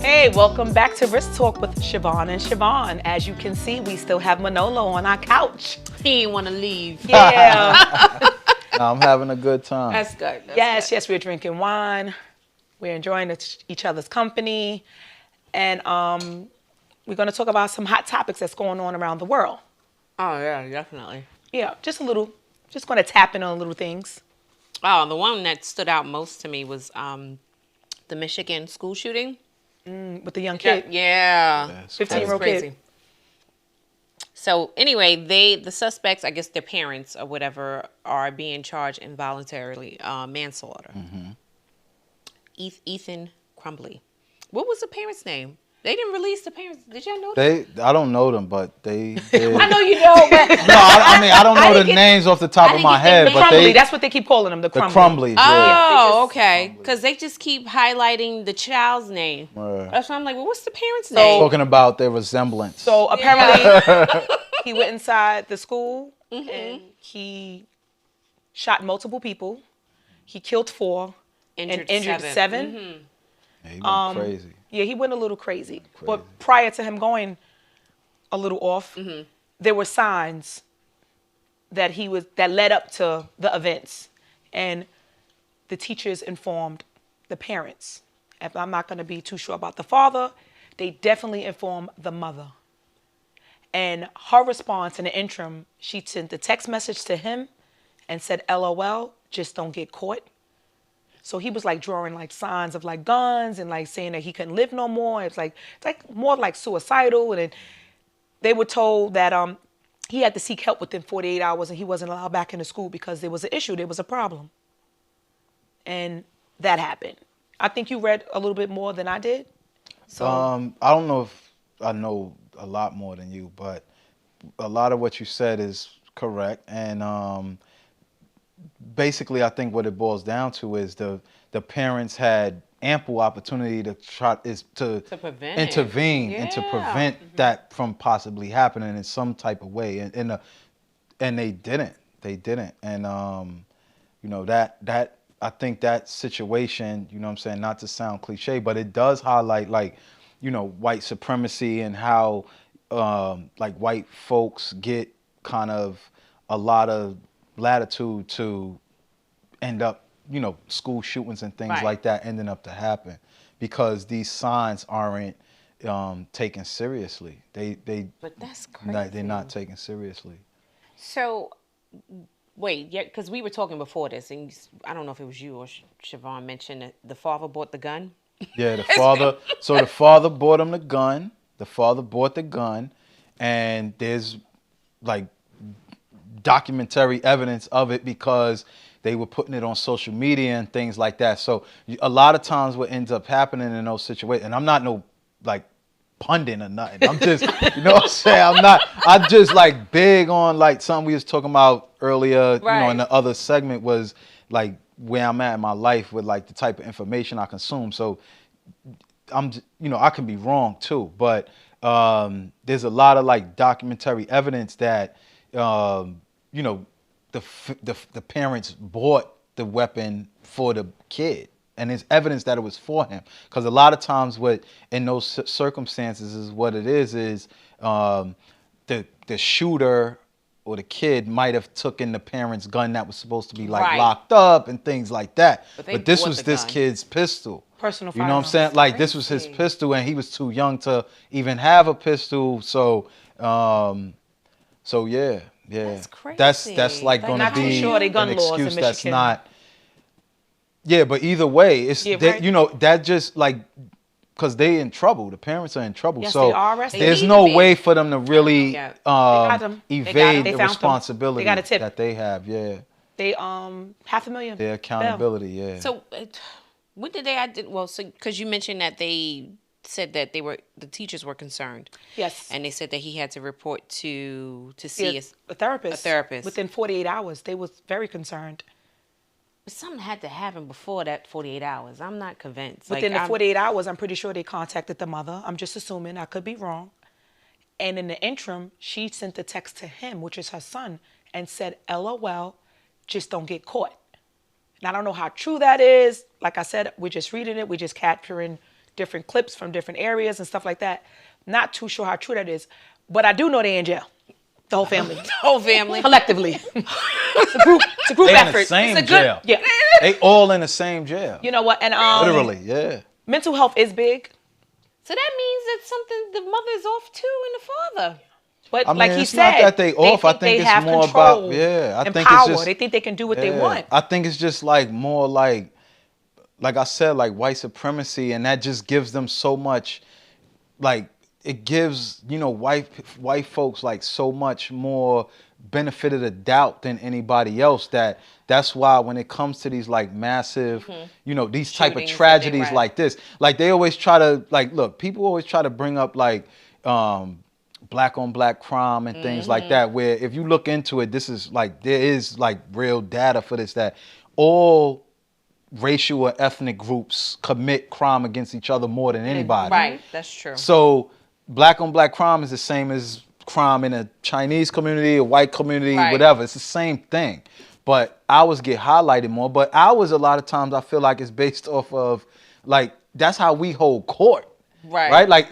Hey, welcome back to Risk Talk with Siobhan and Siobhan. As you can see, we still have Manolo on our couch. He didn't want to leave. Yeah. No, I'm having a good time. That's good. Yes, we're drinking wine. We're enjoying each other's company. And we're going to talk about some hot topics that's going on around the world. Oh, yeah, definitely. Yeah, just going to tap in on little things. Oh, the one that stood out most to me was the Michigan school shooting. With the young kid. Yeah. That's 15-year-old Crazy. kid. So anyway, the suspects, I guess their parents or whatever, are being charged involuntarily manslaughter. Ethan Crumbly. What was the parents' name? They didn't release the parents. Did y'all know that? I don't know them, but they did. I know you know, but No, I mean, I don't know the names off the top of my head, The but Crumbly, that's what they keep calling them, the the Crumbly. Crumblies, yeah. Oh, okay. Because they just keep highlighting the child's name. Right. That's why I'm like, well, what's the parents' name? Talking about their resemblance. So apparently he went inside the school and he shot multiple people. He killed 4 and injured 7. Yeah, he went crazy. Yeah, he went a little crazy. But prior to him going a little off, there were signs that led up to the events. And the teachers informed the parents. If I'm not going to be too sure about the father, they definitely informed the mother. And her response in the interim, she sent a text message to him and said, LOL, just don't get caught. So he was like drawing like signs of like guns and like saying that he couldn't live no more. It's like more like suicidal. And then they were told that he had to seek help within 48 hours and he wasn't allowed back into school because there was an issue, there was a problem. And that happened. I think you read a little bit more than I did. So I don't know if I know a lot more than you, but a lot of what you said is correct. And basically, I think what it boils down to is the parents had ample opportunity to to prevent intervene and to prevent that from possibly happening in some type of way. And they didn't. They didn't. And you know, that I think that situation, you know what I'm saying, not to sound cliche, but it does highlight, like, you know, white supremacy and how like white folks get kind of a lot of latitude to end up, you know, school shootings and things like that ending up to happen because these signs aren't taken seriously. But that's crazy. They're not taken seriously. So, wait, yeah, because we were talking before this, and I don't know if it was you or Siobhan mentioned that the father bought the gun. Yeah, the father. So the father bought him the gun. The father bought the gun, and there's like documentary evidence of it because they were putting it on social media and things like that. So a lot of times what ends up happening in those situations, and I'm not no like pundit or nothing. I'm just, you know what I'm saying? I'm just like big on like something we was talking about earlier, you know, in the other segment was like where I'm at in my life with like the type of information I consume. So you know, I can be wrong too, but there's a lot of like documentary evidence that, you know, the parents bought the weapon for the kid, and there's evidence that it was for him. Because a lot of times, what in those circumstances is what it is the shooter or the kid might have taken the parent's gun that was supposed to be like locked up and things like that. But this was this kid's pistol. Personal You know what I'm saying? Like this was his pistol, and he was too young to even have a pistol. So, so yeah. That's crazy. That's like going to be an excuse that's not. Yeah, but either way, it's you know, that just like because they in trouble. The parents are in trouble. Yes, so they are arrested. there's no way for them to really evade the them. responsibility They got a tip. that they have. Yeah. They $500,000. Their accountability. Yeah. So when did they? Well, so because you mentioned that they said that the teachers were concerned. Yes. And they said that he had to report to see a therapist. A therapist. Within 48 hours. They was very concerned. But something had to happen before that 48 hours. I'm not convinced. Within the 48 hours, I'm pretty sure they contacted the mother. I'm just assuming. I could be wrong. And in the interim, she sent a text to him, which is her son, and said, LOL, just don't get caught. And I don't know how true that is. Like I said, we're just reading it. We're just capturing different clips from different areas and stuff like that. Not too sure how true that is, but I do know they're in jail. The whole family. The whole family. Collectively. It's a group They in effort. the same It's a good, jail. yeah. They all in the same jail. You know what? And Literally, yeah. mental health is big, So that means that the mother's off too and the father. but I mean, like he it's said, not that they off. I think they it's have more control about I and think power. it's just They think they can do what they want. I think it's just like more like I said, like white supremacy, and that just gives them so much, like it gives white folks like so much more benefit of the doubt than anybody else. That's why when it comes to these like massive, these type of Shootings, tragedies right. like this, like they always try to look, people always try to bring up like black on black crime and things like that, where if you look into it, this is like there is like real data for this, that all racial or ethnic groups commit crime against each other more than anybody. Right, that's true. So black on black crime is the same as crime in a Chinese community, a white community, Right. whatever. It's the same thing. But ours get highlighted more. But ours, a lot of times, I feel like it's based off of, like, that's how we hold court. Right. Like,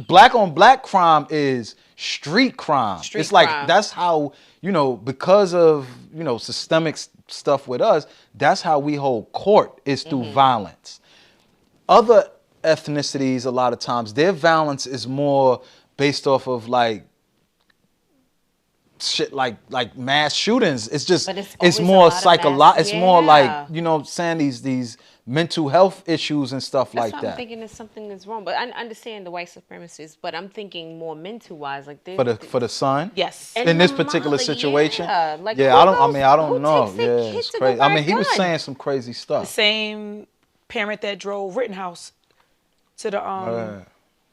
black on black crime is street crime. Street it's like, crime. that's how, because of, systemic stuff with us, that's how we hold court, is through violence. Other ethnicities, a lot of times, their violence is more based off of like shit like mass shootings. It's just But it's it's always a more lot of psychological. mass- It's more like yeah. saying these mental health issues and stuff That's like why that. I'm thinking that something is wrong. But I understand the white supremacists, but I'm thinking more mental wise. Like For the son. Yes. And In this the particular mother, situation. yeah. Like, yeah, who I don't who know. takes their Yeah, kid it's to go crazy. buy a He was gun? saying some crazy The stuff. same parent that drove Rittenhouse to the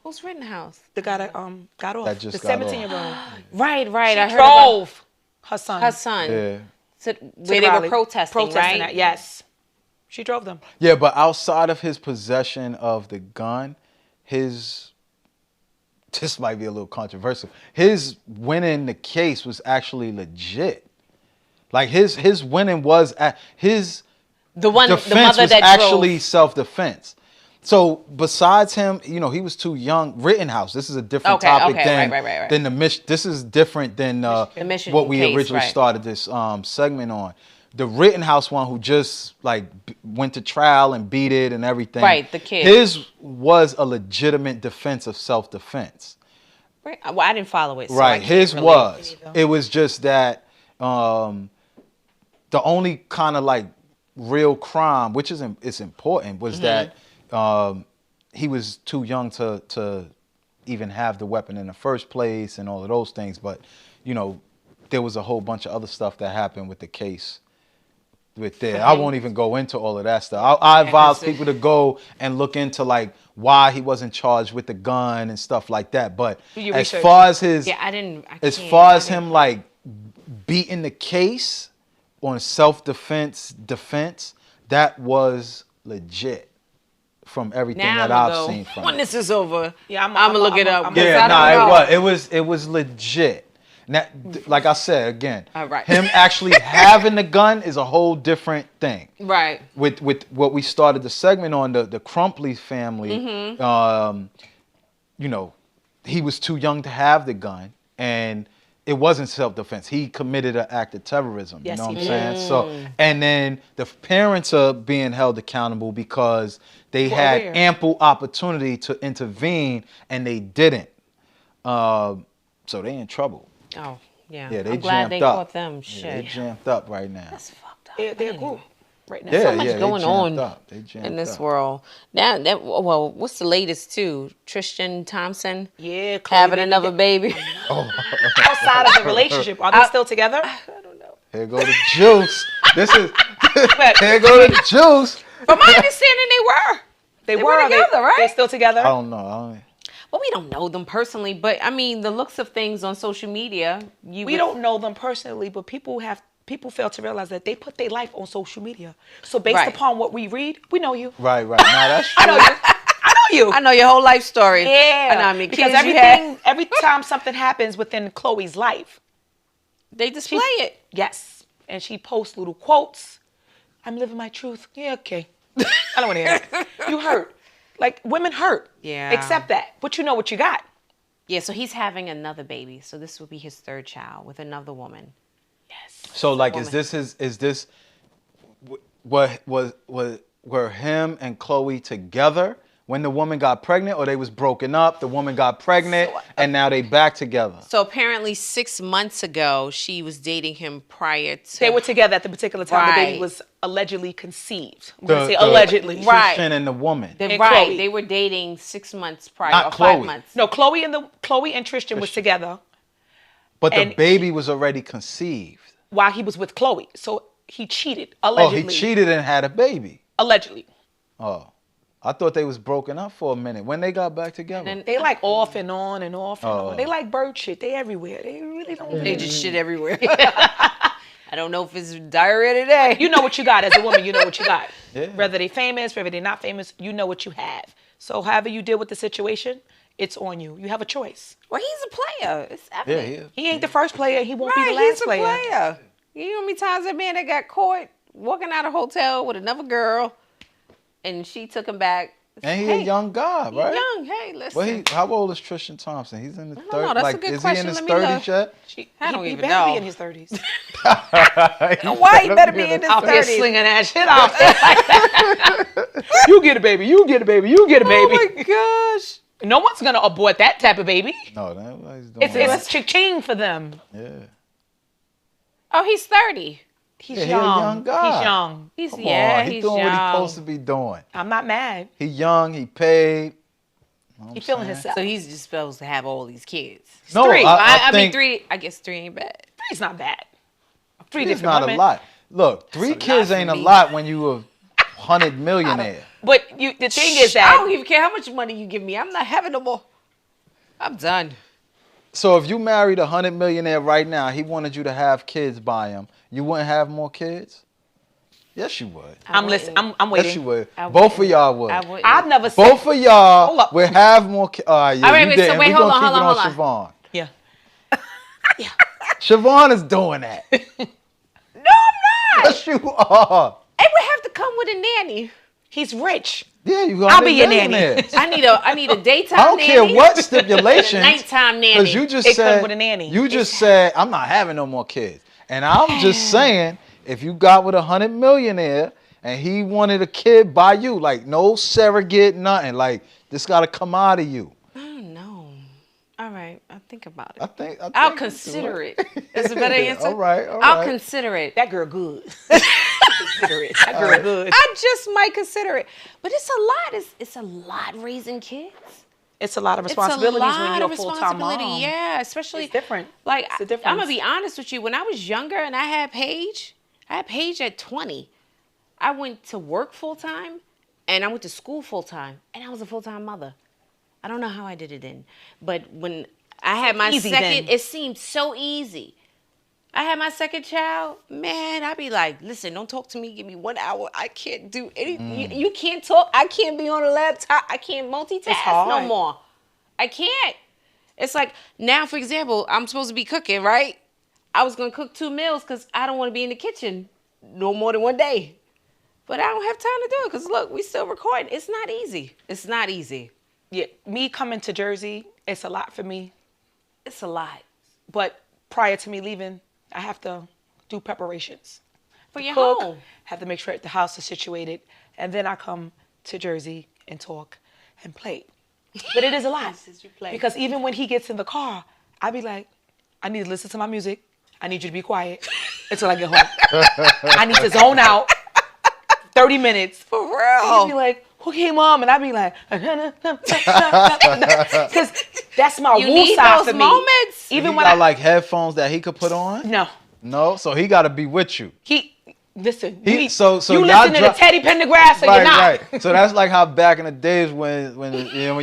Who's Rittenhouse? the guy that got off. That just the got off. 17-year-old. Right. I heard about Drove her son. her son. Yeah. To, to where the they were rally. protesting, right? that. Yes. She drove them. Yeah, but outside of his possession of the gun, this might be a little controversial. His winning the case was actually legit. Like his winning was his The defense mother was that actually drove. self-defense. So besides him, he was too young. Rittenhouse. This is a different Okay, topic okay, than right. than the Michigan. This is different than Michigan what we case, originally right. started this segment on. The Rittenhouse one, who just like went to trial and beat it and everything. Right, the kid. His was a legitimate defense of self-defense. Right. Well, I didn't follow it. So I Right. can't His relate. was. It was just that the only kind of like real crime, which is important, was that he was too young to even have the weapon in the first place and all of those things. But there was a whole bunch of other stuff that happened with the case. I won't even go into all of that stuff. I advise people to go and look into like why he wasn't charged with the gun and stuff like that. But your as research. far as his, Yeah, I didn't. as far as him like beating the case on self-defense, that was legit from everything Now that I'm I've gonna seen go. from When it. this is over, Yeah, I'm gonna look it up. I'm- 'cause Yeah, I don't know. it was legit. Now, like I said again, All right. him actually having the gun is a whole different thing. Right. With what we started the segment on, the Crumpley family, he was too young to have the gun, and it wasn't self-defense. He committed an act of terrorism. Yes, you know what he I'm saying? So, and then the parents are being held accountable because they had aware. ample opportunity to intervene, and they didn't. So they in trouble. Oh, yeah. Yeah, they I'm glad jammed they up. caught them. Yeah, they Shit. jammed up right now. That's fucked up. They're Anyway. cool right now. Yeah, So much they going jammed on up. They jammed in this up. world. Now, well, what's the latest too? Tristan Thompson Yeah, Chloe, having they- another baby. outside of the relationship. Are they still together? Here go the juice. Here go the juice. From my understanding, they were. They were were together, right? They still together? I don't know. Well, we don't know them personally, but I mean, the looks of things on social media. We don't know them personally, but people fail to realize that they put their life on social media. So based Right. upon what we read, we know you. Right. Nah, that's true. I know you. I know you. I know your whole life story. Yeah. I know how many because kids you had. every time something happens within Chloe's life, They display it. yes, and she posts little quotes. I'm living my truth. Yeah, okay. I don't want to hear it. You hurt. Like, women hurt. Yeah. Accept that. But you know what you got. Yeah, so he's having another baby. So this will be his third child with another woman. Yes. So like, Woman. is this what were him and Chloe together when the woman got pregnant, or they was broken up? The woman got pregnant, and now they back together. So apparently 6 months ago, she was dating him prior to... They were together at the particular time the baby Right. was allegedly conceived. I'm going to say allegedly. Right. Tristan and the woman. Right, Chloe. they were dating 6 months prior, Not or Chloe. 5 months. No, Chloe and Tristan was together But the and- baby was already conceived. while he was with Chloe. So he cheated, Oh, allegedly. he cheated and had a baby. Allegedly. Oh, I thought they was broken up for a minute. When they got back together? And They like off and on and off and Oh. on. They like bird shit. They everywhere. They really don't. They just shit everywhere. I don't know if it's diarrhea today. You know what you got as a woman. You know what you got. Yeah. Whether they famous, whether they're not famous, you know what you have. So however you deal with the situation, it's on you. You have a choice. Well, he's a player. It's Yeah, evident. yeah. He ain't the first player. He won't be the Right, last he's a player. player. You know how many times that man that got caught walking out of a hotel with another girl, and she took him back. And he Hey, a young guy, he right? young. Hey, listen. Well, how old is Tristan Thompson? He's in the don't 30s. know. That's a Like, good is question. he in his Let me look. 30s yet? I don't he even better know. be in his 30s. Why he better be in his Out there 30s? slinging that shit out there like that. You get a baby. You get a baby. You get a baby. Oh my gosh. No one's gonna abort that type of baby. No, nobody's doing It's that. cha-ching for them. Yeah. Oh, he's 30. He's Yeah, he a young. young guy. He's young. He's Come yeah, on, he he's doing young. what he supposed to be doing. I'm not mad. He young, he paid. Know what He I'm feeling saying? himself. So he's just supposed to have all these kids. No, three. I I mean, think 3. I guess 3 ain't bad. Three's not bad. Three it's different not women. a lot. Look, 3 a kids lot for ain't a me. lot when you a 100 millionaire. But the thing is I that don't even care how much money you give me. I'm not having no more. I'm done. So if you married a 100 millionaire right now, he wanted you to have kids by him, you wouldn't have more kids? Yes, you would. I'm listening. I'm waiting. Yes, you would. I Both of wouldn't. y'all would. I wouldn't. I've never said. Both of y'all Hold up. would have more kids. All right, yeah, All right, you wait, so didn't. wait, We're hold going to on, keep hold it on, on Yeah. Siobhan. Siobhan is doing that. No, I'm not. Yes, you are. It would have to come with a nanny. He's rich. Yeah, you I'll be your nanny. millionaires. I need a daytime I don't nanny. care what and a stipulations. nighttime nanny. Because you just It comes said, with a nanny. you just said, I'm not having no more kids. And I'm just saying, if you got with a 100 millionaire and he wanted a kid by you, like no surrogate, nothing, like this got to come out of you. I don't know. All right, I'll think about it. I think I'll you consider do it. That's a better answer. All right, I'll right. consider it. That girl good. Consider it. That girl good. I just might consider it. But it's a lot. It's a lot raising kids. It's a lot of It's responsibilities a lot when you're of a full-time responsibility. mom. Yeah, especially It's different. Like It's a I'm difference. gonna be honest with you. When I was younger and I had Paige at 20. I went to work full time, and I went to school full time, and I was a full time mother. I don't know how I did it then, but when I had my Easy second, then. it seemed so easy. I had my second child, man. I'd be like, listen, don't talk to me. Give me 1 hour. I can't do anything. You can't talk. I can't be on a laptop. I can't multitask no hard. more. I can't. It's like now, for example, I'm supposed to be cooking, right? I was gonna cook 2 meals because I don't want to be in the kitchen no more than one day. But I don't have time to do it because look, we still recording. It's not easy. It's not easy. Yeah, me coming to Jersey, it's a lot for me. It's a lot. But prior to me leaving, I have to do preparations. For your Cook, home. have to make sure the house is situated, and then I come to Jersey and talk and play. But it is a lot. Since you play. Because even when he gets in the car, I be like, I need to listen to my music. I need you to be quiet until I get home. I need to zone out 30 minutes. For He'd be real. like, okay, Mom. And I'd be like, because that's my You woo need side those for me. moments. Even He when got like headphones that he could put on? no, No, so he got to be with you. listen. He- you so you y'all listen to the Teddy Pendergrass or Right, you're not. right. So that's like how back in the days when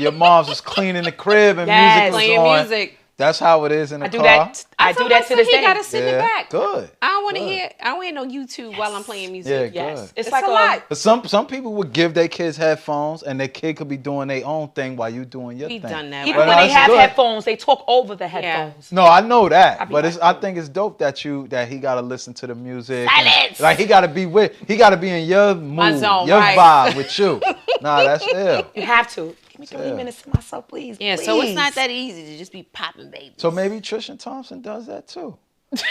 your mom's was cleaning the crib and Yes. music was Playing on. music. That's how it is in the I do car. that. I do told my that to son this he day. gotta send it Yeah, back. good. I don't want to Good. hear. I don't hear no YouTube while I'm playing music. Yeah, Yes, good. it's It's like a lot. But some people would give their kids headphones and their kid could be doing their own thing while you doing your We thing. done that. Even But when no, they it's have good. headphones, they talk over the headphones. No, I know that, be but like, I think it's dope that he got to listen to the music. and, Silence! like he got to be in your mood, zone, your right. vibe with you. Nah, that's ill. You have to. Give me 30 Yeah. minutes to myself, please. Yeah, please. so it's not that easy to just be popping babies. So maybe Tristan Thompson does that too.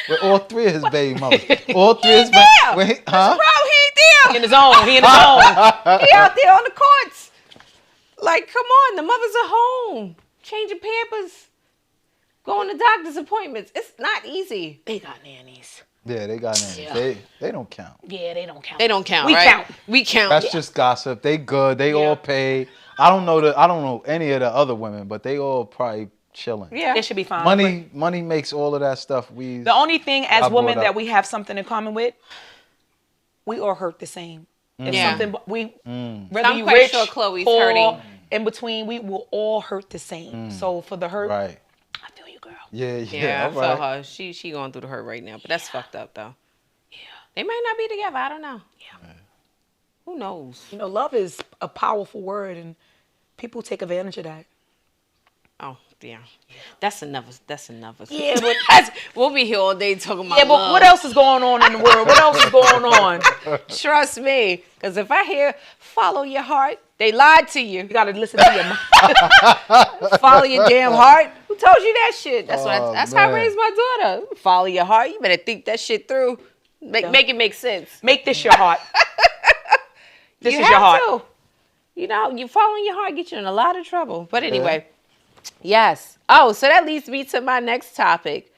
With all three of his baby mothers. All three of his baby. Wait, huh? Bro, he He ain't in his own. He in his own. there. He out there on the courts. Like, come on, the mothers are home, changing pampers, going to doctor's appointments. It's not easy. They got nannies. Yeah, they got names. Yeah. They don't count. Yeah, they don't count. They don't count. We right? count. We count. That's just gossip. They good. They all pay. I don't know any of the other women, but they all probably chilling. Yeah. They should be fine. Money makes all of that stuff. The only thing as I women brought that up. we have something in common with, we all hurt the same. It's Yeah. something whether I'm you quite rich, sure Chloe's poor, hurting. in between, we will all hurt the same. So for the hurt, Right. I feel you, girl. Yeah. Yeah, I All feel right. her. She going through the hurt right now, but that's fucked up though. Yeah. They might not be together. I don't know. Yeah. Who knows? You know, love is a powerful word, and people take advantage of that. Oh, yeah. That's another. Yeah, but We'll be here all day talking about yeah, but love. what else is going on in the world? What else is going on? Trust me, because if I hear follow your heart, they lied to you. You gotta listen to your mind. Follow your damn heart. Who told you that shit? That's Oh, that's how I man. raised my daughter. Follow your heart. You better think that shit through. Make it make sense. Make this your heart. This you is your have heart. to. You know, you following your heart get you in a lot of trouble. But anyway, yes. Oh, so that leads me to my next topic.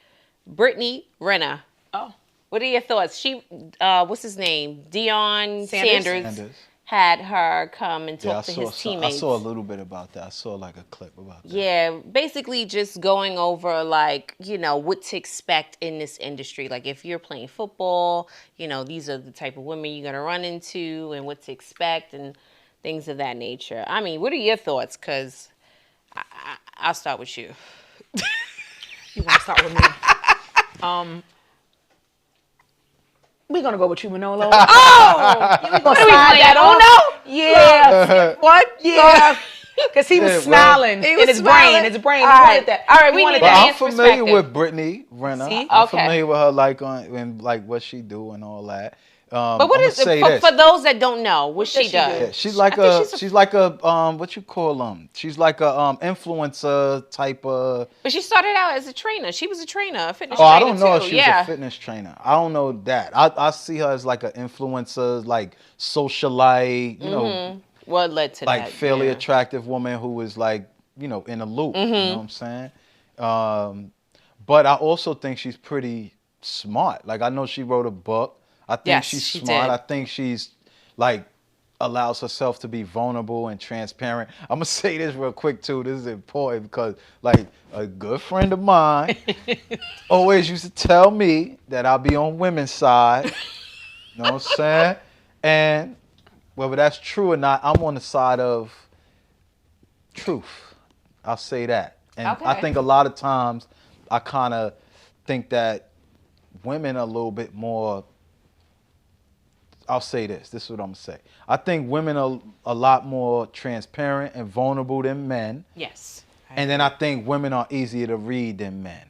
Brittany Renner. Oh, What are your thoughts? She, what's his name? Deion Sanders? Sanders had her come and Yeah, talk to his I teammates. saw a little bit about that. I saw like a clip about that. Yeah, basically just going over like, you know, what to expect in this industry. Like if you're playing football, you know, these are the type of women you're going to run into and what to expect and things of that nature. I mean, what are your thoughts? Because I'll start with you. you want to start with me? We're gonna go with you, Manolo. Oh! We're gonna slide that on. Yeah. What? Yeah. Because he was Yeah, well, smiling He in was his smiling. brain. His brain. All He right. wanted that. All right, He we wanted need But that. that. I'm man's familiar perspective. with Brittany Renner. See? I'm Okay. familiar with her like and like what she do and all that. But what I'ma is say for, this. for those that don't know what she does she does? do? Yeah, she's like I a think she's like a what you call she's like a influencer type of. But she started out as a trainer. She was a trainer, a fitness Oh, I trainer don't know too. if she yeah. was a fitness trainer. I don't know that. I see her as like an influencer, like socialite, you know, What led to like that? fairly yeah. attractive woman who was like, you know, in a loop. You know Mm-hmm. what I'm saying? But I also think she's pretty smart. Like I know she wrote a book. I think Yes, she's she smart. did. I think she's like allows herself to be vulnerable and transparent. I'm gonna say this real quick too. This is important because like a good friend of mine always used to tell me that I'll be on women's side. You know what I'm saying? And whether that's true or not, I'm on the side of truth. I'll say that. And I Okay. think a lot of times I kind of think that women are a little bit more. I'll say this. This is what I'm going to say. I think women are a lot more transparent and vulnerable than men. Yes. And then I think women are easier to read than men.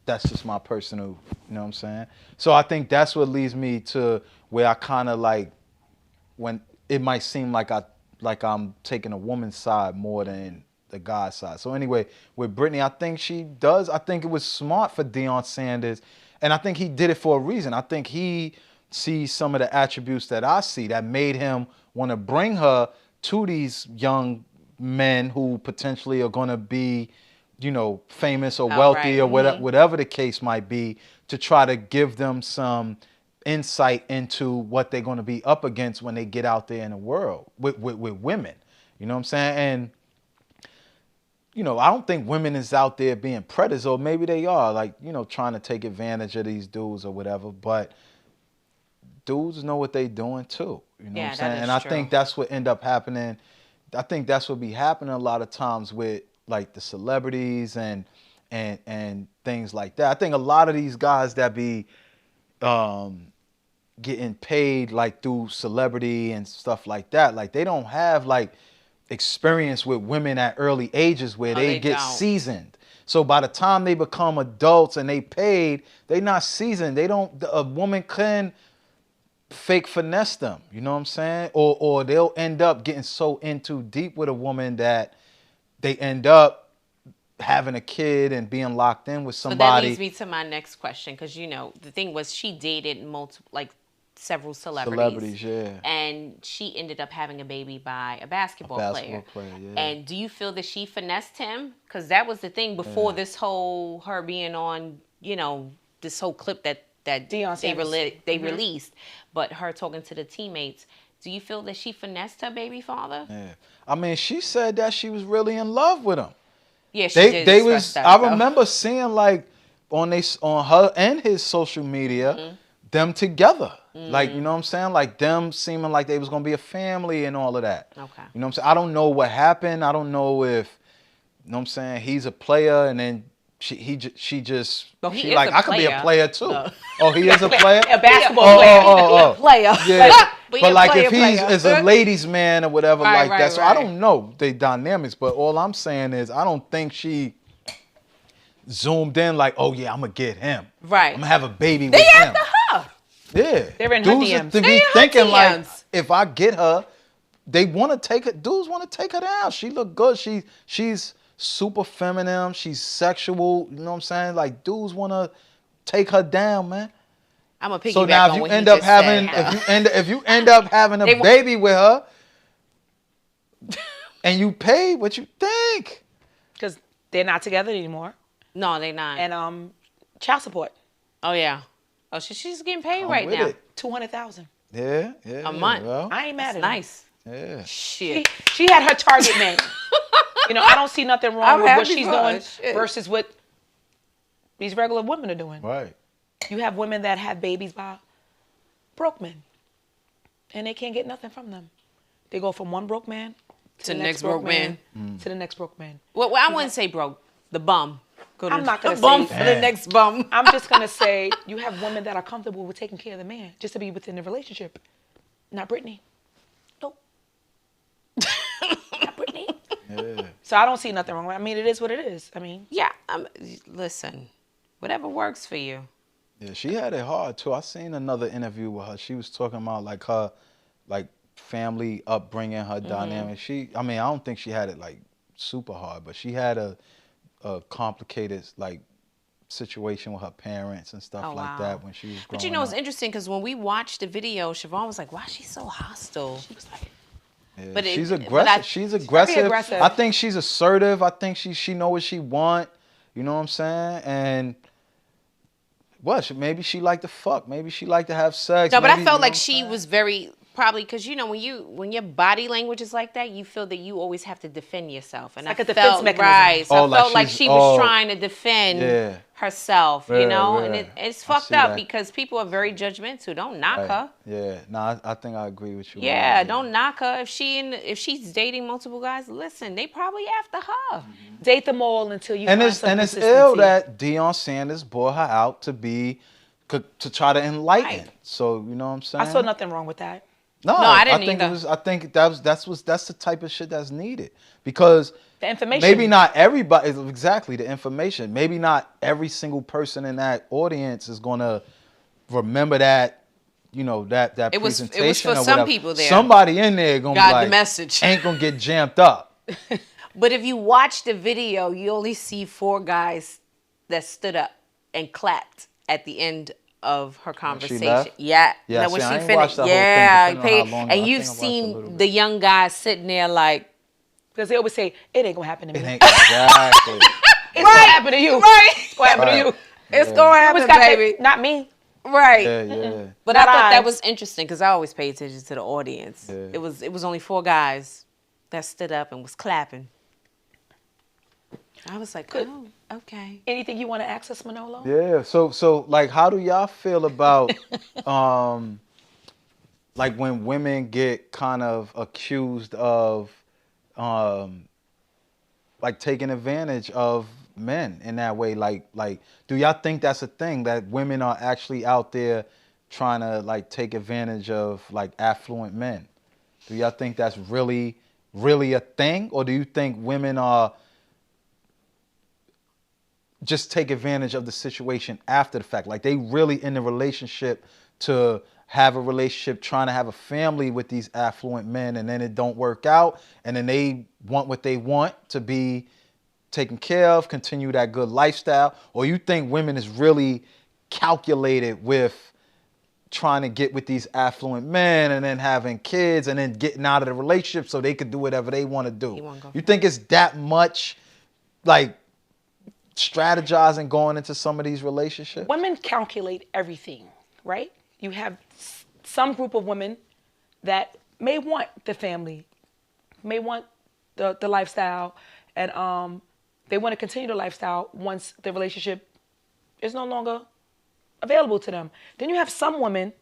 That's just my personal, you know what I'm saying? So I think that's what leads me to where I kind of like, when it might seem like I'm taking a woman's side more than the guy's side. So anyway, with Brittany, I think she does. I think it was smart for Deion Sanders. And I think he did it for a reason. I think he sees some of the attributes that I see that made him want to bring her to these young men who potentially are going to be, you know, famous or wealthy right. or whatever the case might be, to try to give them some insight into what they're going to be up against when they get out there in the world with women. You know what I'm saying? And, you know, I don't think women is out there being predators, or maybe they are, like, you know, trying to take advantage of these dudes or whatever. But dudes know what they doing too. You know Yeah, what I'm saying? that is And I true. think that's what end up happening. I think that's what be happening a lot of times with like the celebrities and things like that. I think a lot of these guys that be getting paid like through celebrity and stuff like that, like they don't have like experience with women at early ages where No, they they get don't. seasoned. So by the time they become adults and they paid, they not seasoned. They don't. A woman can fake finesse them. You know what I'm saying? Or they'll end up getting so in too deep with a woman that they end up having a kid and being locked in with So that somebody. leads me to my next question, because the thing was she dated several celebrities. Yeah. And she ended up having a baby by a basketball player. Yeah. And do you feel that she finessed him? Because that was the thing before this whole her being on, this whole clip that they released, but her talking to the teammates. Do you feel that she finessed her baby father? Yeah. I mean, she said that she was really in love with him. Yeah, she did. They was. That, I remember seeing like on her and his social media, them together. Like, you know what I'm saying? Like them seeming like they was gonna be a family and all of that. Okay. You know what I'm saying? I don't know what happened. I don't know if, you know what I'm saying, he's a player and then she just like I could be a player too. No. Oh, he is a player? A basketball player. Player. Yeah. But like if he's a ladies man or whatever that. So I don't know the dynamics, but all I'm saying is I don't think she zoomed in like, oh yeah, I'm gonna get him. Right. I'm gonna have a baby with him. They after her. Yeah. They're in her DMs. To be thinking like, if I get her, they want to take her. Dudes want to take her down. She look good. She's super feminine. She's sexual. You know what I'm saying? Like dudes want to take her down, man. I'm a piggyback. So now, if you end up having, if you end up having a baby with her, and you pay, what you think? Because they're not together anymore. No, they're not. And child support. Oh yeah. Oh, she's getting paid right now. $200,000. Yeah. A month. Well, I ain't mad at her. Nice. Yeah. Shit. She had her target man. I don't see nothing wrong with what she's doing versus what these regular women are doing. Right. You have women that have babies by broke men, and they can't get nothing from them. They go from one broke man to the next broke man to the next broke man. Well, I wouldn't say broke. The bum. I'm not going to bum say for the next bum. I'm just going to say you have women that are comfortable with taking care of the man just to be within the relationship. Not Brittany. Nope. Not Brittany. Yeah. So I don't see nothing wrong with it. I mean, it is what it is. I mean. Yeah. Listen, whatever works for you. Yeah, she had it hard too. I seen another interview with her. She was talking about like her, like family upbringing, her dynamic. I don't think she had it like super hard, but she had a complicated like situation with her parents and stuff like that when she was growing But it's up. interesting because when we watched the video, Siobhan was like, "Why is she so hostile?" She was like, Yeah, but she's aggressive. She's aggressive. aggressive. I think she's assertive. I think she know what she want. You know what I'm saying? And maybe she like to fuck. Maybe she like to have sex. No, but maybe, I felt like she was very probably because when your body language is like that, you feel that you always have to defend yourself, and like I a defense felt mechanism. right. So I felt like she's- she was trying to defend herself, Right, and right. it's I fucked see up that. because people are very judgmental. Don't knock her. Yeah, no, I think I agree with you. Yeah, don't knock her if she's dating multiple guys. Listen, they probably after her. date them all until you And find it's some ill consistency. that Deion Sanders bought her out to try to enlighten. Right. So you know what I'm saying? I saw nothing wrong with that. No, I didn't think either. I think that's the type of shit that's needed because The information. maybe not everybody exactly the information. Maybe not every single person in that audience is gonna remember that. That It was presentation. for or some whatever. people there. Somebody in there gonna Got be like, the message. ain't gonna get jammed up. But if you watch the video, you only see 4 guys that stood up and clapped at the end of her conversation. left? Yeah. Yeah, Now, when see, I she ain't finished, watched that whole thing, depending on how long. I and think you've I watched a little seen bit. the young guys sitting there like, Because they always say, it ain't going to happen to me. It ain't exactly. It's going to happen to you. right, It's going to happen to you. it's gonna happen, Always got that- baby. Not me. Right. Yeah. But Not I thought I. that was interesting because I always pay attention to the audience. Yeah. It was only 4 guys that stood up and was clapping. I was like, oh, okay. Anything you want to ask us, Manolo? Yeah. So like, how do y'all feel about like when women get kind of accused of like taking advantage of men in that way? Like, do y'all think that's a thing that women are actually out there trying to like take advantage of like affluent men? Do y'all think that's really a thing, or do you think women are just take advantage of the situation after the fact? Like they really in the relationship to have a relationship, trying to have a family with these affluent men, and then it don't work out, and then they want what they want to be taken care of, continue that good lifestyle? Or you think women is really calculated with trying to get with these affluent men and then having kids and then getting out of the relationship so they could do whatever they want to do? You think it's that much like strategizing going into some of these relationships? Women calculate everything, right? You have some group of women that may want the family, may want the lifestyle, and they want to continue the lifestyle once the relationship is no longer available to them. Then you have some women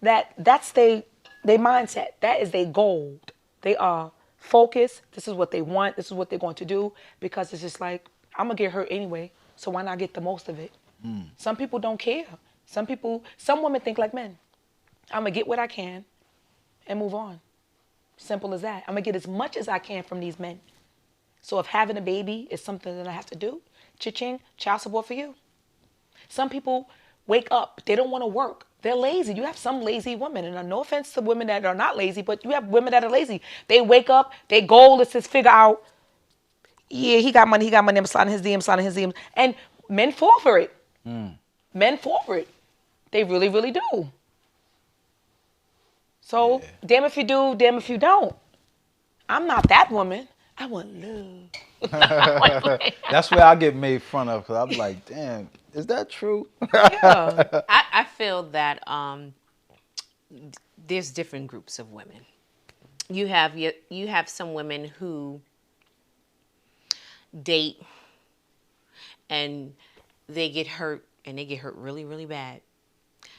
that's their mindset. That is their goal. They are focused. This is what they want. This is what they're going to do, because it's just like, I'm going to get hurt anyway, so why not get the most of it? Some people don't care. Some women think like men. I'm going to get what I can and move on. Simple as that. I'm going to get as much as I can from these men. So if having a baby is something that I have to do, cha-ching, child support for you. Some people wake up, they don't want to work. They're lazy. You have some lazy women, and no offense to women that are not lazy, but you have women that are lazy. They wake up, their goal is to figure out, yeah, he got money, I'm sliding his DMs. And men fall for it. Men fall for it. They really, really do. So, damn if you do, damn if you don't. I'm not that woman. I want love. That's where I get made fun of, because I'm like, damn, is that true? Yeah. I feel that there's different groups of women. You have some women who date and they get hurt, and they get hurt really, really bad.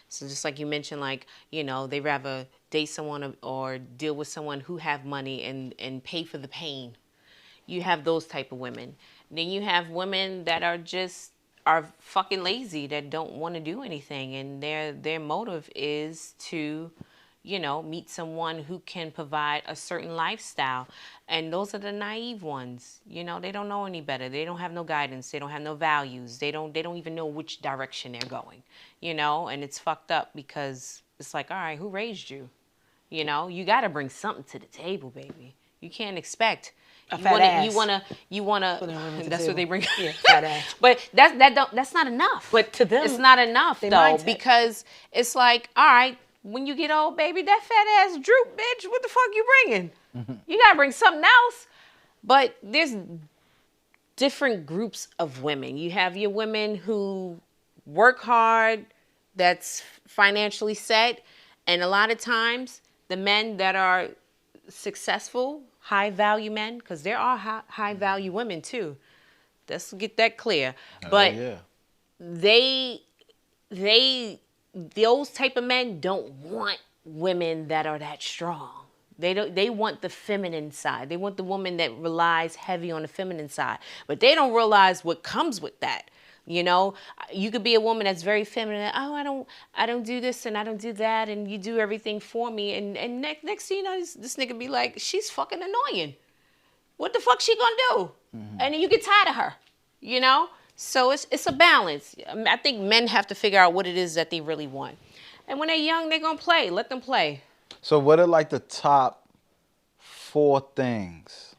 So just like you mentioned, like, they rather date someone or deal with someone who have money and pay for the pain. You have those type of women. Then you have women that are fucking lazy, that don't want to do anything, and their motive is to, meet someone who can provide a certain lifestyle. And those are the naive ones. They don't know any better. They don't have no guidance. They don't have no values. They don't even know which direction they're going. And it's fucked up, because it's like, all right, who raised you? You got to bring something to the table, baby. You can't expect a fat ass. You wanna. That's what they bring. Yeah, fat ass. But that's not enough. But to them, it's not enough though, mindset. Because it's like, all right, when you get old, baby, that fat ass droop, bitch. What the fuck you bringing? You gotta bring something else. But there's different groups of women. You have your women who work hard, that's financially set, and a lot of times the men that are successful, high value men, because there are high value women too. Let's get that clear. But those type of men don't want women that are that strong. They want the feminine side. They want the woman that relies heavy on the feminine side. But they don't realize what comes with that. You could be a woman that's very feminine. Oh, I don't do this and I don't do that, and you do everything for me. And next thing you know, this nigga be like, she's fucking annoying. What the fuck she gonna do? And then you get tired of her. So it's a balance. I think men have to figure out what it is that they really want. And when they're young, they're gonna play. Let them play. So what are like the top 4 things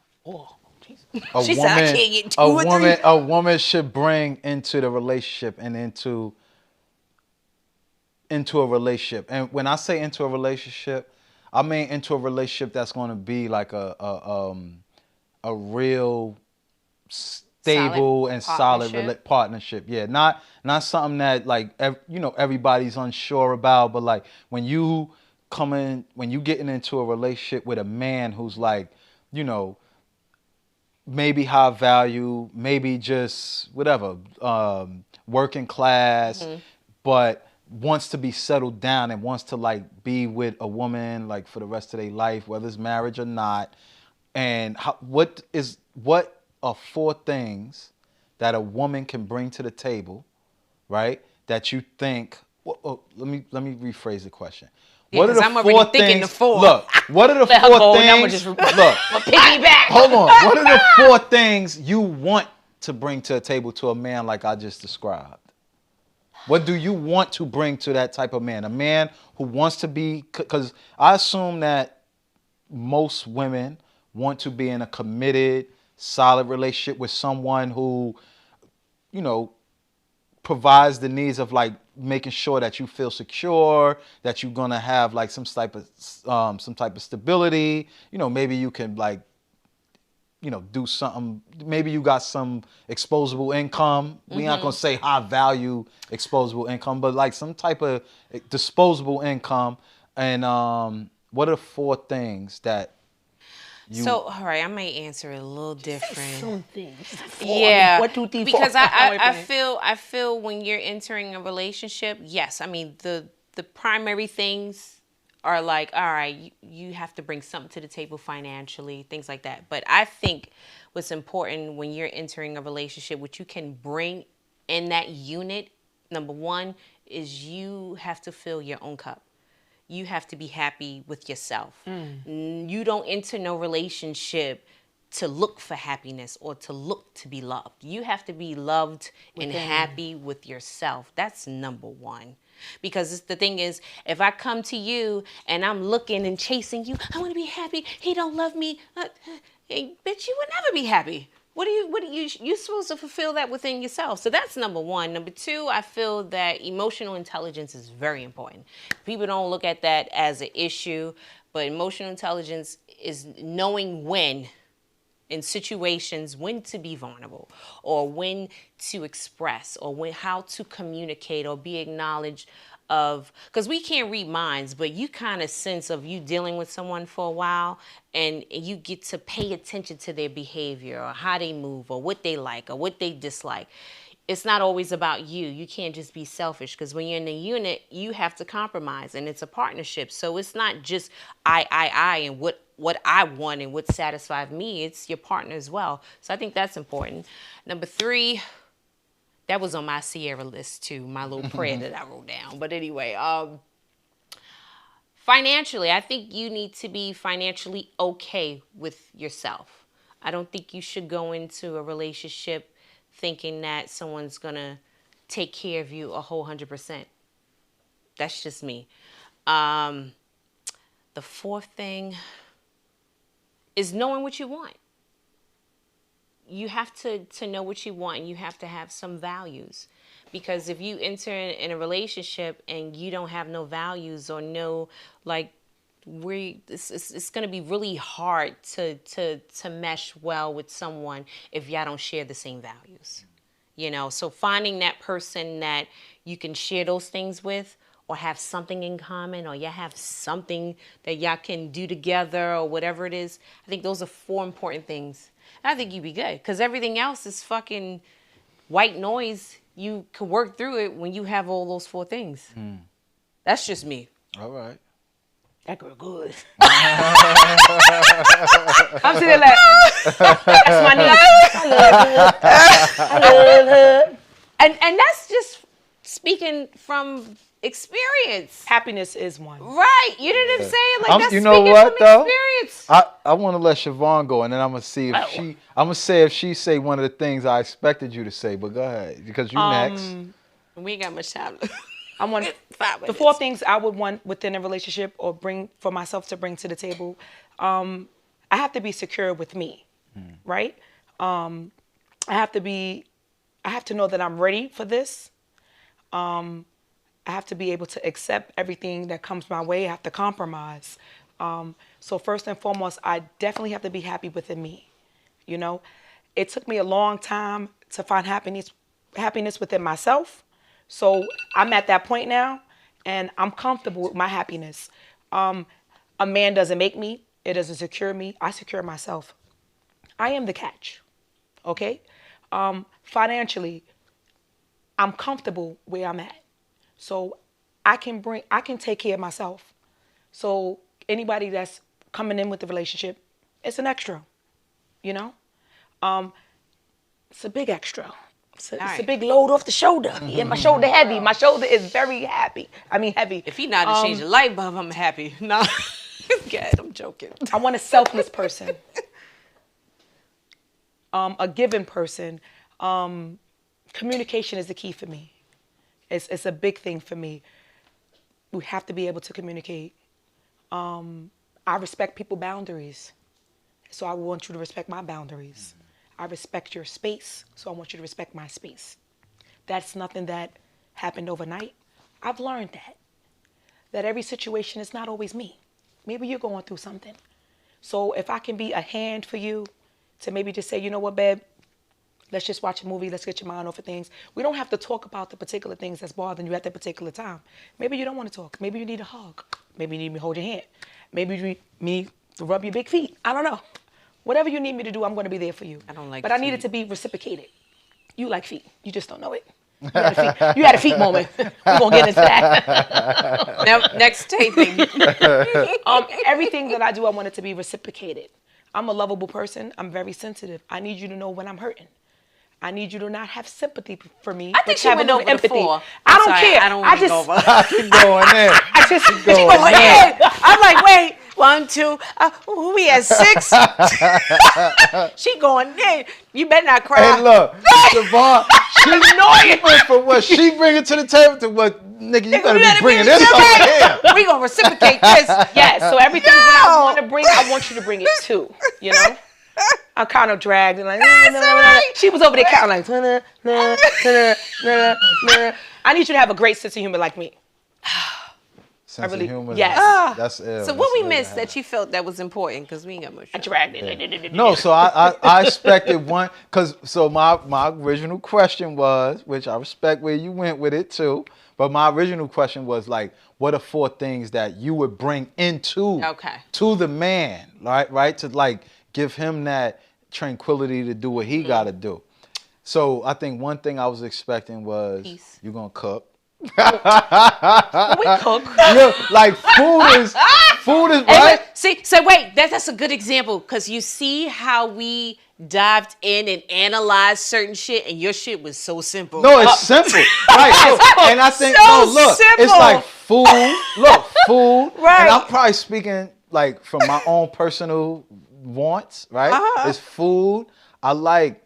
a woman should bring into the relationship and into a relationship? And when I say into a relationship, I mean into a relationship that's going to be like a real stable and solid partnership. Yeah, not something that like everybody's unsure about, but like when you getting into a relationship with a man who's like, maybe high value, maybe just whatever, working class, but wants to be settled down and wants to like be with a woman like for the rest of their life, whether it's marriage or not. And what are 4 things that a woman can bring to the table, right? That you think. Let me rephrase the question. What are the I'm 4 things? Look, what are the 4 things? Look, piggyback. Hold on. What are the 4 things you want to bring to a table to a man like I just described? What do you want to bring to that type of man? A man who wants to be, because I assume that most women want to be in a committed, solid relationship with someone who, you know, provides the needs of like making sure that you feel secure, that you're gonna have like some type of stability. You know, maybe you can like, you know, do something. Maybe you got some exposable income. We're not gonna say high value exposable income, but like some type of disposable income. And what are the 4 things that you? So, all right, I might answer it a little different. Some things. Yeah, 1, 2, 3, 4. because I feel when you're entering a relationship, yes, I mean the primary things are like, all right, you have to bring something to the table financially, things like that. But I think what's important when you're entering a relationship, what you can bring in that unit, number 1 is you have to fill your own cup. You have to be happy with yourself. You don't enter no relationship to look for happiness or to look to be loved. You have to be loved and happy with yourself. That's number 1. Because the thing is, if I come to you and I'm looking and chasing you, I want to be happy. He don't love me. Hey, bitch, you would never be happy. You're supposed to fulfill that within yourself. So that's number 1. Number 2, I feel that emotional intelligence is very important. People don't look at that as an issue, but emotional intelligence is knowing when in situations when to be vulnerable or when to express or how to communicate or be acknowledged of, because we can't read minds, but you kind of sense of you dealing with someone for a while and you get to pay attention to their behavior or how they move or what they like or what they dislike. It's not always about you. You can't just be selfish because when you're in a unit, you have to compromise and it's a partnership. So it's not just I and what I want and what satisfies me. It's your partner as well. So I think that's important. Number 3, that was on my Sierra list too, my little prayer that I wrote down. But anyway, financially, I think you need to be financially okay with yourself. I don't think you should go into a relationship thinking that someone's going to take care of you a whole 100%. That's just me. The 4th thing is knowing what you want. You have to know what you want and you have to have some values. Because if you enter in a relationship and you don't have no values or no, like, it's going to be really hard to mesh well with someone if y'all don't share the same values. You know, so finding that person that you can share those things with or have something in common or y'all have something that y'all can do together or whatever it is, I think those are 4 important things. And I think you'd be good because everything else is fucking white noise. You can work through it when you have all those 4 things. That's just me. All right. That girl good. I'm sitting like, that's my niece. I love her. I love her. And that's just speaking from experience. Happiness is one. Right. You didn't say it like that's you know speaking what, from though? experience. I want to let Siobhan go, and then I'm gonna see if I'm gonna say if she say one of the things I expected you to say. But go ahead, because you next. We ain't got much time. I want 5 minutes. the 4 things I would want within a relationship or bring for myself to bring to the table. I have to be secure with me, right? I have to know that I'm ready for this. I have to be able to accept everything that comes my way. I have to compromise. So first and foremost, I definitely have to be happy within me. You know, it took me a long time to find happiness within myself. So I'm at that point now, and I'm comfortable with my happiness. A man doesn't make me. It doesn't secure me. I secure myself. I am the catch, okay? Financially, I'm comfortable where I'm at. So I can take care of myself. So anybody that's coming in with the relationship, it's an extra, you know? It's a big extra. It's a big load off the shoulder. Yeah, my shoulder heavy. My shoulder is very heavy. If he not to change a light bulb, I'm happy. No, good. I'm joking. I want a selfless person. A giving person. Communication is the key for me. It's a big thing for me. We have to be able to communicate. I respect people's boundaries, so I want you to respect my boundaries. I respect your space, so I want you to respect my space. That's nothing that happened overnight. I've learned that every situation is not always me. Maybe you're going through something. So if I can be a hand for you to maybe just say, you know what, babe, let's just watch a movie. Let's get your mind off of things. We don't have to talk about the particular things that's bothering you at that particular time. Maybe you don't want to talk. Maybe you need a hug. Maybe you need me to hold your hand. Maybe you need me to rub your big feet. I don't know. Whatever you need me to do, I'm going to be there for you. I don't like But I need feet. it to be reciprocated. You like feet. You just don't know it. You had a feet moment. We're going to get into that. Now, next taping. Everything that I do, I want it to be reciprocated. I'm a lovable person. I'm very sensitive. I need you to know when I'm hurting. I need you to not have sympathy for me. I think but she have went a over little the empathy. four. I don't Sorry, care. I don't I want to just, go over. Keep going in. I just, Keep going Go in. ahead. I'm like, wait, 1, 2, we at 6. She going in. You better not cry. Hey, look, Siobhan, she went from what she bringing to the table to what, nigga, you better be bringing this over here. We gonna reciprocate this. yes. So everything that I No. want to bring, I want you to bring it too. You know? I kind of dragged and like, That's all right. she was over there counting like, I need you to have a great sense of humor like me. Sense really- of humor. yes. That's ill. So what we missed that you felt that was important because we ain't got much. I dragged it. No, so I expected one, because so my original question was, which I respect where you went with it too, but my original question was like, what are 4 things that you would bring into to the man, right? To like give him that tranquility to do what he got to do. So I think one thing I was expecting was Peace. you're gonna cook. We cook. Yeah, like food is Hey, right. but see, so wait, that's a good example because you see how we dived in and analyzed certain shit, and your shit was so simple. No, it's simple. Right. Look, and I think, So no, look, simple. it's like food. Look, food. Right. And I'm probably speaking like from my own personal wants, right? Uh-huh. It's food. I like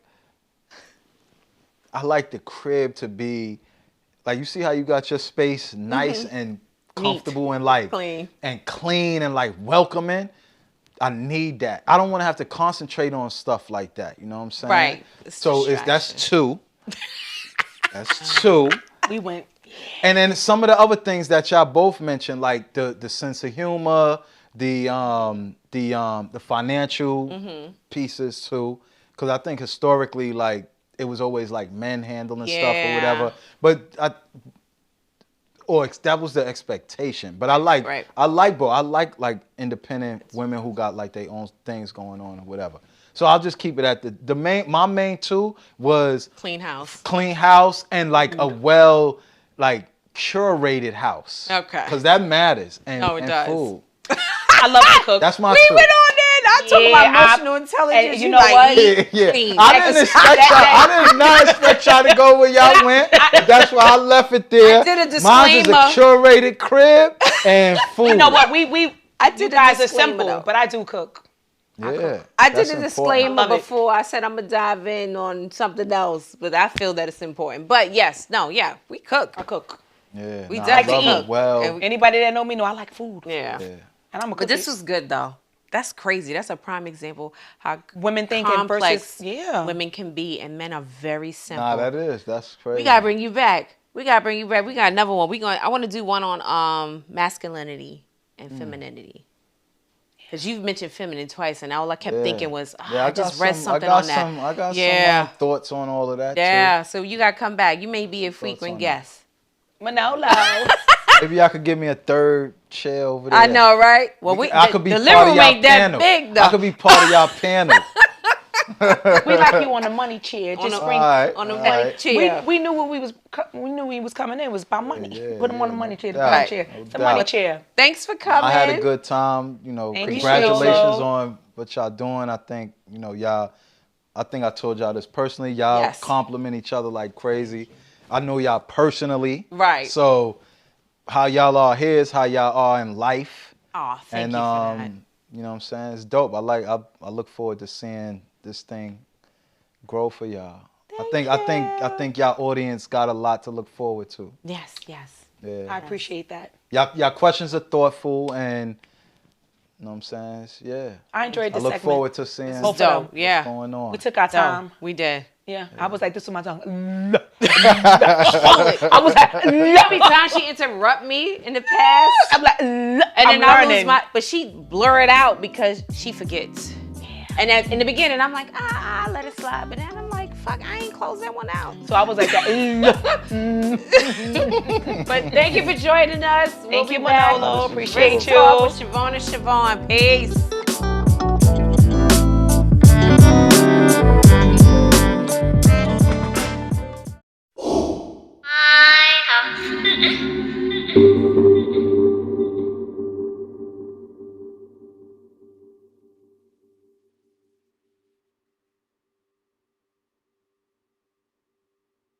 the crib to be like, you see how you got your space nice and comfortable and like Clean. and clean and like welcoming. I need that. I don't want to have to concentrate on stuff like that. You know what I'm saying? Right. It's So that's 2. That's 2. We went. And then some of the other things that y'all both mentioned, like the sense of humor, the financial pieces too, because I think historically, like it was always like men handling stuff or whatever. But that was the expectation. But I like both. I like independent women who got like their own things going on or whatever. So I'll just keep it at the main. My main 2 was Clean house. and like a well like curated house. Okay. Because that matters. And, No, it and does. food. I love to cook. That's my We 2. went on there. I talk Yeah, about emotional intelligence. and you know what? Yeah. Clean. I didn't not expect y'all to go where y'all went. That's why I left it there. I did a Mine is a disclaimer. curated crib and food. You know what? I You did a guys are disclaimer, simple, though. but I do cook. Yeah. I did that's a important. disclaimer I love it. before. I said I'm gonna dive in on something else, but I feel that it's important. But yes, no, yeah, we cook. I cook. Yeah. We nah, definitely I love eat. it well. And Anybody that know me know I like food. Yeah. Yeah. And I'm a cook. But this was good though. That's crazy. That's a prime example how Women thinking complex versus- yeah. women can be, and men are very simple. Nah, that's crazy. We gotta bring you back. We got another one. I want to do one on masculinity and femininity. Because you've mentioned feminine twice, and all I kept thinking was, I just read something on that. I got Yeah. some thoughts on all of that Yeah, so you gotta come back. You may be a frequent on guest. Manolo. too. Maybe y'all could give me a 3rd chair over there. I know, right? Well, I could be the part living of room y'all ain't that panel. big though. I could be part of y'all panel. We like you on the money chair. Just bring. Alright, on the alright. money chair. We knew when we knew he was coming in was about money. Yeah, Put him on the money chair. The doubt. money chair. No The money doubt. chair. Thanks for coming. I had a good time. Thank you, Congratulations Sholo. on what y'all doing. I think, y'all, I think I told y'all this personally. Y'all Yes. compliment each other like crazy. I know y'all personally. Right. So how y'all are here is how y'all are in life. Aw, thank And you for that. you know what I'm saying? It's dope. I look forward to seeing this thing grow for y'all. I think y'all audience got a lot to look forward to. Yes. Yeah. I appreciate that. Y'all questions are thoughtful and you know what I'm saying? Yeah. I enjoyed I this look segment. forward to seeing Both what's of them. Yeah. going on. We took our time. We did. Yeah. I was like, this was my tongue. I was like, every time she interrupt me in the past, I'm like, and then I lose learning. but she blur it out because she forgets. And in the beginning, I'm like, let it slide. But then I'm like, fuck, I ain't closed that one out. So I was like, But thank you for joining us. Thank you, Manolo. Appreciate Great talk you. with Siobhan and Siobhan. Peace.